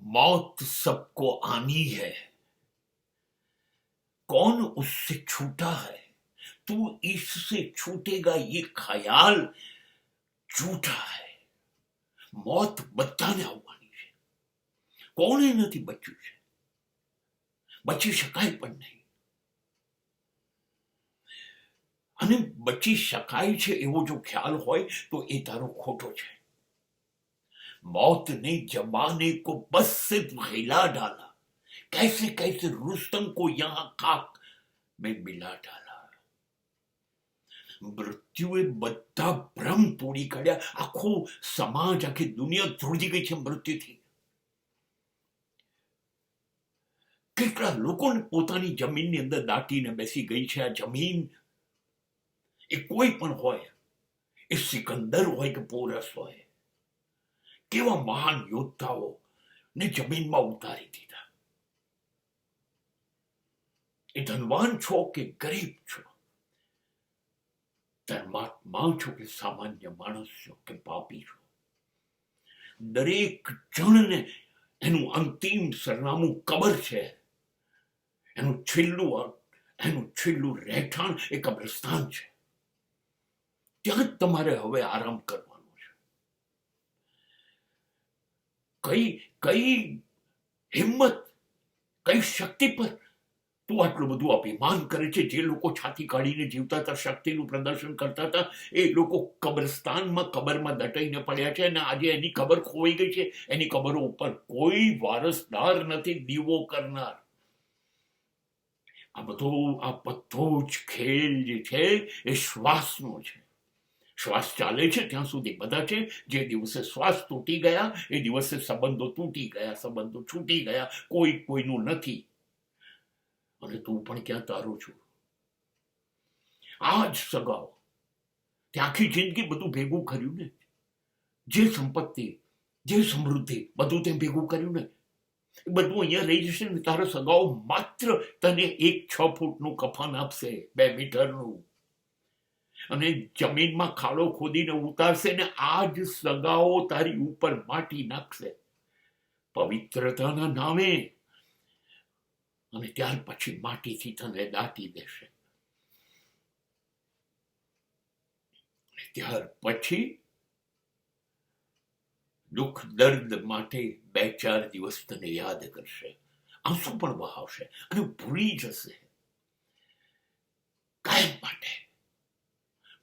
मौत सबको आनी है, कौन उससे छूटा है? तू इससे छूटेगा ये ख्याल झूठा है। મોત બધાને આવવાની છે, કોણે નથી બચ્યું છે, બચી શકાય પણ નહીં. અને બચી શકાય છે એવો જો ખ્યાલ હોય તો એ તારો ખોટો છે. मौत ने जमाने को बस सिर्फ हिला डाला, कैसे कैसे रुस्तम को यहां खाक में मिला डाला. મૃત્યુએ બધા ભ્રમ તોડી કાઢ્યા. આખો સમાજ, આખી દુનિયા ધ્રુજી ગઈ છે મૃત્યુથી. કેટલા લોકોને પોતાની જમીનની અંદર દાટીને બેસી ગઈ છે. આ જમીન એ કોઈ પણ હોય, એ સિકંદર હોય કે પોરસ હોય, કેવા મહાન યોદ્ધાઓ ને જમીનમાં ઉતારી દીધા. એ ધનવાન છો કે ગરીબ છો, ધર્માત્મા છો કે સામાન્ય માણસ છો કે પાપી છો, દરેક જણને એનું અંતિમ સરનામું કબર છે. એનું છેલ્લું રહેઠાણ એ કબ્રસ્તાન છે. ત્યાં જ તમારે હવે આરામ કરવાનો છે. કઈ હિંમત, કઈ શક્તિ પર તું આટલું બધું અભિમાન કરે છે? જે લોકો છાતી કાઢીને જીવતા હતા, શક્તિનું પ્રદર્શન કરતા હતા, એ લોકો કબ્રસ્તાનમાં, કબરમાં દટાઈને પડ્યા છે. અને આજે એની કબર ખોવાઈ ગઈ છે. એની કબરો ઉપર કોઈ વારસદાર નથી દીવો કરનાર. આ બધો જ ખેલ જે છે એ શ્વાસનો છે. શ્વાસ ચાલે છે ત્યાં સુધી બધા છે. જે દિવસે શ્વાસ તૂટી ગયા એ દિવસે સંબંધો તૂટી ગયા, સંબંધો છૂટી ગયા. કોઈ કોઈનું નથી. અને તું પણ ક્યાં તારું છું. આ જ સગાઓ તે આખી જિંદગી બધું ભેગું કર્યું ને, જે સંપત્તિ, જે સમૃદ્ધિ, બધું તે ભેગું કર્યું ને, એ બધું અહીંયા રહી જશે ને. તારા સગાઓ માત્ર તને 1 6 ફૂટનું કફન આપશે, 2 મીટરનું, અને જમીનમાં ખાડો ખોદીને ઉતારશે ને આ જ સગાઓ તારી ઉપર માટી નાખશે પવિત્રતાના નામે. અને ત્યાર પછી માટીથી તને દાટી દેશે. ત્યાર પછી દુઃખ દર્દ માટે 2 4 દિવસ તને યાદ કરશે, આંસુ પણ વહાવશે અને ભૂલી જશે કાયમ માટે.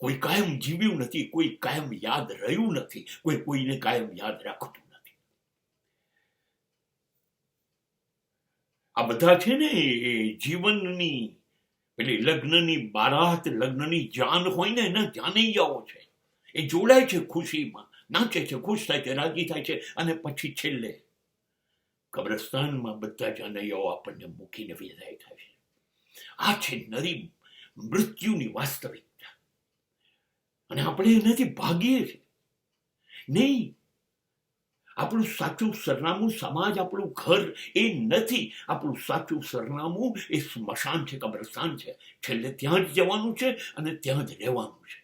કોઈ કાયમ જીવ્યું નથી, કોઈ કાયમ યાદ રહ્યું નથી, કોઈ કોઈને કાયમ યાદ રાખતું નથી. આ બધા છે ને એ જીવનની પેલી લગ્નની બારાત, લગ્નની જાન હોય ને, એના જાનૈયાઓ છે. એ જોડાય છે ખુશીમાં, નાચે છે, ખુશ થાય છે, રાજી થાય છે. અને પછી છેલ્લે કબ્રસ્તાનમાં બધા જાનૈયાઓ આપણને મૂકીને વિદાય થાય છે. આ છે નરી મૃત્યુની વાસ્તવિકતા. અને આપણે એનાથી ભાગીએ છીએ નહીં. આપણું સાચું સરનામું સમાજ, આપણું ઘર એ નથી. આપણું સાચું સરનામું એ સ્મશાન છે, કબ્રસ્તાન છે. છેલ્લે ત્યાં જ જવાનું છે અને ત્યાં જ રહેવાનું છે.